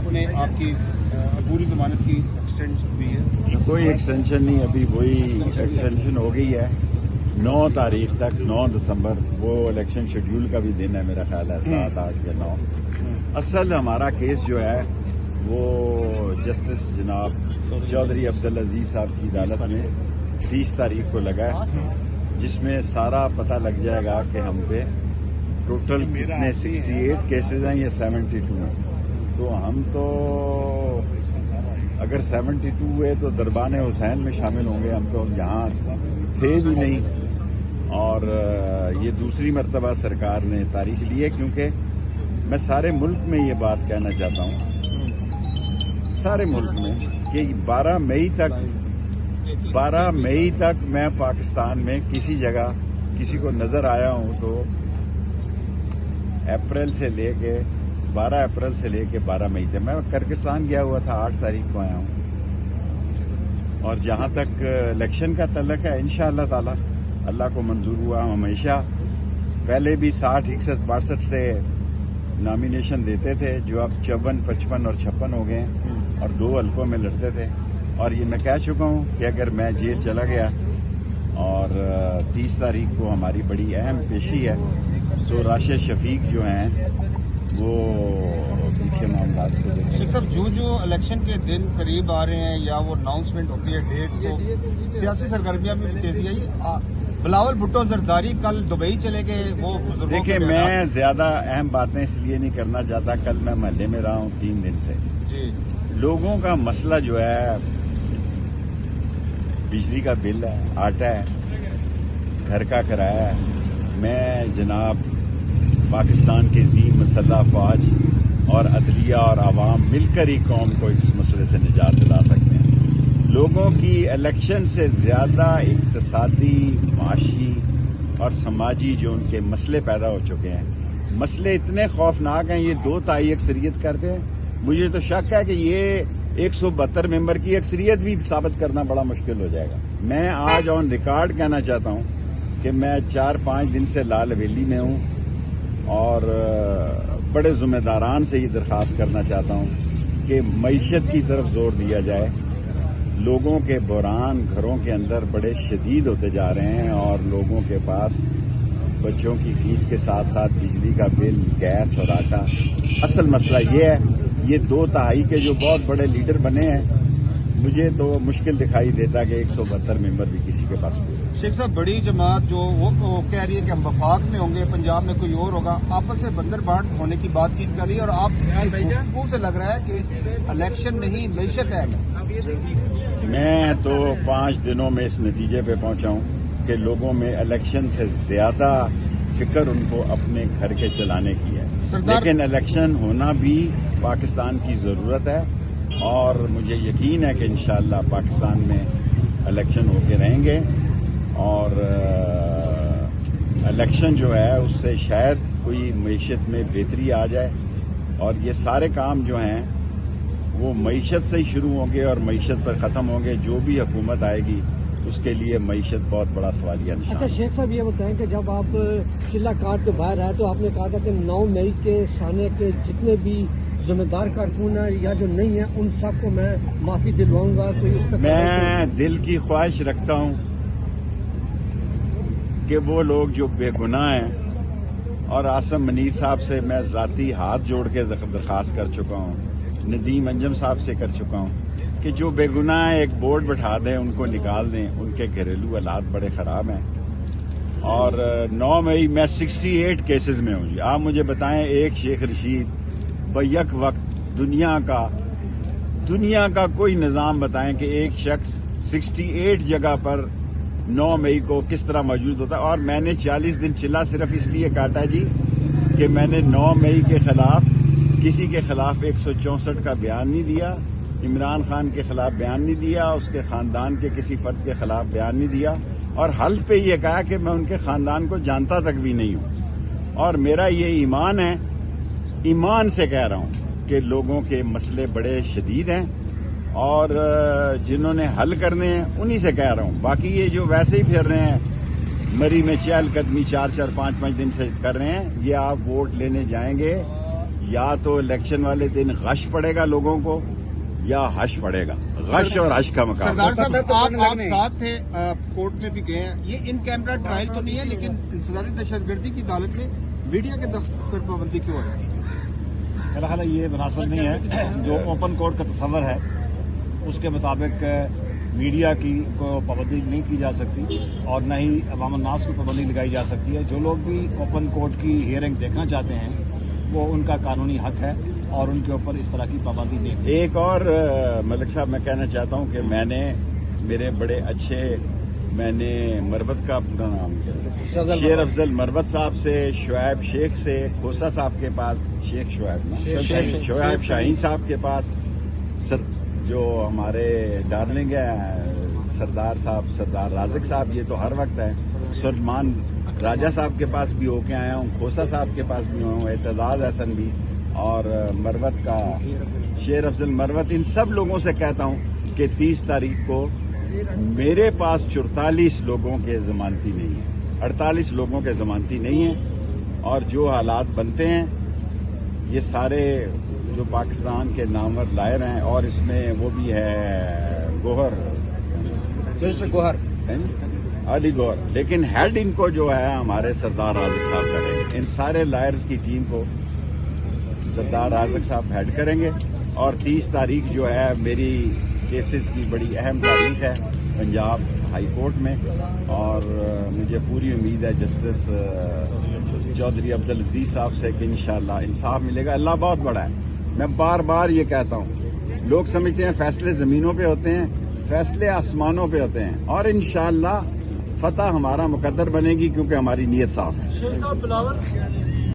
عدالت نے آپ کی پوری ضمانت کی ایکسٹینشن ہوئی ہے؟ کوئی ایکسٹینشن نہیں، ابھی وہی ایکسٹینشن ہو گئی ہے 9 تاریخ تک، 9 دسمبر وہ الیکشن شیڈیول کا بھی دن ہے میرا خیال ہے، 7، 8 یا 9۔ اصل ہمارا کیس جو ہے وہ جسٹس جناب چودھری عبدالعزیز صاحب کی عدالت میں 30 تاریخ کو لگا ہے، جس میں سارا پتہ لگ جائے گا کہ ہم پہ ٹوٹل کتنے 68 کیسز ہیں یا 72 ہیں۔ تو ہم تو اگر 72 ہوئے تو دربان حسین میں شامل ہوں گے، ہم تو یہاں تھے بھی نہیں۔ اور یہ دوسری مرتبہ سرکار نے تاریخ لی ہے، کیونکہ میں سارے ملک میں یہ بات کہنا چاہتا ہوں، سارے ملک میں، کہ 12 مئی تک میں پاکستان میں کسی جگہ کسی کو نظر آیا ہوں تو 12 اپریل سے لے کے 12 مئی تک میں کرگستان گیا ہوا تھا، 8 تاریخ کو آیا ہوں۔ اور جہاں تک الیکشن کا تعلق ہے، انشاءاللہ تعالی اللہ کو منظور ہوا، ہم ہمیشہ پہلے بھی 60، 61، 62 سے نامینیشن دیتے تھے، جو اب 54، 55 اور 56 ہو گئے ہیں، اور 2 حلقوں میں لڑتے تھے۔ اور یہ میں کہہ چکا ہوں کہ اگر میں جیل چلا گیا اور 30 تاریخ کو ہماری بڑی اہم پیشی ہے، تو راشد شفیق جو ہیں وہ پیچھے معاملات کو دیکھیں۔ شیخ صاحب، جو الیکشن کے دن قریب آ رہے ہیں یا وہ اناؤنسمنٹ ہوتی ہے ڈیٹ، تو سیاسی سرگرمیاں بھی تیزی آئی۔ بلاول بھٹو زرداری کل دبئی چلے گئے، وہ بزرگوں دیکھیں، میں زیادہ اہم باتیں اس لیے نہیں کرنا چاہتا، کل میں محلے میں رہا ہوں 3 دن سے۔ جی، لوگوں کا مسئلہ جو ہے بجلی کا بل ہے، آٹا ہے، گھر کا کرایہ ہے۔ میں جناب پاکستان کے عظیم مسلح افواج اور عدلیہ اور عوام مل کر ہی قوم کو اس مسئلے سے نجات دلا سکتے ہیں۔ لوگوں کی الیکشن سے زیادہ اقتصادی، معاشی اور سماجی جو ان کے مسئلے پیدا ہو چکے ہیں، مسئلے اتنے خوفناک ہیں، یہ 2 تہائی اکثریت کرتے ہیں۔ مجھے تو شک ہے کہ یہ 172 ممبر کی اکثریت بھی ثابت کرنا بڑا مشکل ہو جائے گا۔ میں آج آن ریکارڈ کہنا چاہتا ہوں کہ میں 4-5 دن سے لال حویلی میں ہوں، اور بڑے ذمہ داران سے یہ درخواست کرنا چاہتا ہوں کہ معیشت کی طرف زور دیا جائے۔ لوگوں کے بحران گھروں کے اندر بڑے شدید ہوتے جا رہے ہیں، اور لوگوں کے پاس بچوں کی فیس کے ساتھ ساتھ بجلی کا بل، گیس اور آٹا۔ اصل مسئلہ یہ ہے، یہ 2 تہائی کے جو بہت بڑے لیڈر بنے ہیں، مجھے تو مشکل دکھائی دیتا کہ 172 ممبر بھی کسی کے پاس پورے۔ شیخ صاحب، بڑی جماعت جو وہ کہہ رہی ہے کہ ہم وفاق میں ہوں گے، پنجاب میں کوئی اور ہوگا، آپس میں بندر بانٹ ہونے کی بات چیت کر رہی ہے، اور آپ گفتگو سے لگ رہا ہے کہ الیکشن نہیں، معیشت ہے۔ میں تو 5 دنوں میں اس نتیجے پہ پہنچا ہوں کہ لوگوں میں الیکشن سے زیادہ فکر ان کو اپنے گھر کے چلانے کی ہے، لیکن الیکشن ہونا بھی پاکستان کی ضرورت ہے، اور مجھے یقین ہے کہ انشاءاللہ پاکستان میں الیکشن ہو کے رہیں گے، اور الیکشن جو ہے اس سے شاید کوئی معیشت میں بہتری آ جائے، اور یہ سارے کام جو ہیں وہ معیشت سے ہی شروع ہوں گے اور معیشت پر ختم ہوں گے۔ جو بھی حکومت آئے گی اس کے لیے معیشت بہت بڑا سوالیہ نشان۔ اچھا شیخ صاحب، یہ بتائیں کہ جب آپ چلہ کاٹ کے باہر آئے تو آپ نے کہا تھا کہ 9 مئی کے سانے کے جتنے بھی ذمہ دار کارکن ہیں یا جو نہیں ہیں، ان سب کو میں معافی دلواؤں گا۔ کوئی اس میں دل کی خواہش رکھتا ہوں کہ وہ لوگ جو بے گناہ ہیں، اور عاصم منیر صاحب سے میں ذاتی ہاتھ جوڑ کے درخواست کر چکا ہوں، ندیم انجم صاحب سے کر چکا ہوں کہ جو بے گناہ ہیں ایک بورڈ بٹھا دیں، ان کو نکال دیں، ان کے گھریلو حالات بڑے خراب ہیں۔ اور 9 مئی میں 68 کیسز میں ہوں جی۔ آپ مجھے بتائیں، ایک شیخ رشید بیک وقت دنیا کا کوئی نظام بتائیں کہ ایک شخص 68 جگہ پر 9 مئی کو کس طرح موجود ہوتا ہے؟ اور میں نے 40 دن چلا صرف اس لیے کاٹا جی کہ میں نے 9 مئی کے خلاف کسی کے خلاف 164 کا بیان نہیں دیا، عمران خان کے خلاف بیان نہیں دیا، اس کے خاندان کے کسی فرد کے خلاف بیان نہیں دیا، اور حلف پہ یہ کہا کہ میں ان کے خاندان کو جانتا تک بھی نہیں ہوں۔ اور میرا یہ ایمان ہے، ایمان سے کہہ رہا ہوں کہ لوگوں کے مسئلے بڑے شدید ہیں، اور جنہوں نے حل کرنے ہیں انہی سے کہہ رہا ہوں۔ باقی یہ جو ویسے ہی پھر رہے ہیں مری میں چہل قدمی 4-4 5-5 دن سے کر رہے ہیں، یہ آپ ووٹ لینے جائیں گے یا تو الیکشن والے دن غش پڑے گا لوگوں کو یا حش پڑے گا. غش اور حش کا مقابلہ. سردار صاحب آپ ساتھ تھے, کورٹ میں بھی گئے ہیں, یہ ان کیمرہ ٹرائل تو نہیں ہے لیکن انسدادی دہشت گردی کی عدالت میں میڈیا کے دفتر پر پابندی کیوں ہے؟ میرا خیال ہے یہ مناسب نہیں ہے. جو اوپن کورٹ کا تصور ہے اس کے مطابق میڈیا کی کو پابندی نہیں کی جا سکتی اور نہ ہی عوام الناس کو پابندی لگائی جا سکتی ہے. جو لوگ بھی اوپن کورٹ کی ہیئرنگ دیکھنا چاہتے ہیں وہ ان کا قانونی حق ہے اور ان کے اوپر اس طرح کی پابندی نہیں. ایک اور ملک صاحب میں کہنا چاہتا ہوں کہ میں نے میرے بڑے اچھے میں نے مروت کا اپنا نام شیر افضل مروت صاحب سے, شعیب شیخ سے, کھوسا صاحب کے پاس, شیخ شعیب شاہین صاحب کے پاس, جو ہمارے ڈارلنگ ہیں سردار صاحب, سردار رازق صاحب, یہ تو ہر وقت ہیں. سلمان راجہ صاحب کے پاس بھی ہو کے آیا ہوں, کھوسا صاحب کے پاس بھی ہوں, اعتزاز احسن بھی, اور مروت کا شیر افضل مروت. ان سب لوگوں سے کہتا ہوں کہ 30 تاریخ کو میرے پاس 44 لوگوں کے ضمانتی نہیں ہیں, 48 لوگوں کے ضمانتی نہیں ہیں, اور جو حالات بنتے ہیں یہ سارے جو پاکستان کے نامور لائر ہیں, اور اس میں وہ بھی ہے گوہر علی گوہر, لیکن ہیڈ ان کو جو ہے ہمارے سردار رازق صاحب کریں. ان سارے لائرز کی ٹیم کو سردار رازق صاحب ہیڈ کریں گے. اور 30 تاریخ جو ہے میری کیسز کی بڑی اہم تاریخ ہے پنجاب ہائی کورٹ میں, اور مجھے پوری امید ہے جسٹس چودھری عبدالعزیز صاحب سے کہ انشاءاللہ انصاف ملے گا. اللہ بہت بڑا ہے. میں بار بار یہ کہتا ہوں, لوگ سمجھتے ہیں فیصلے زمینوں پہ ہوتے ہیں, فیصلے آسمانوں پہ ہوتے ہیں, اور انشاءاللہ فتح ہمارا مقدر بنے گی کیونکہ ہماری نیت صاف ہے.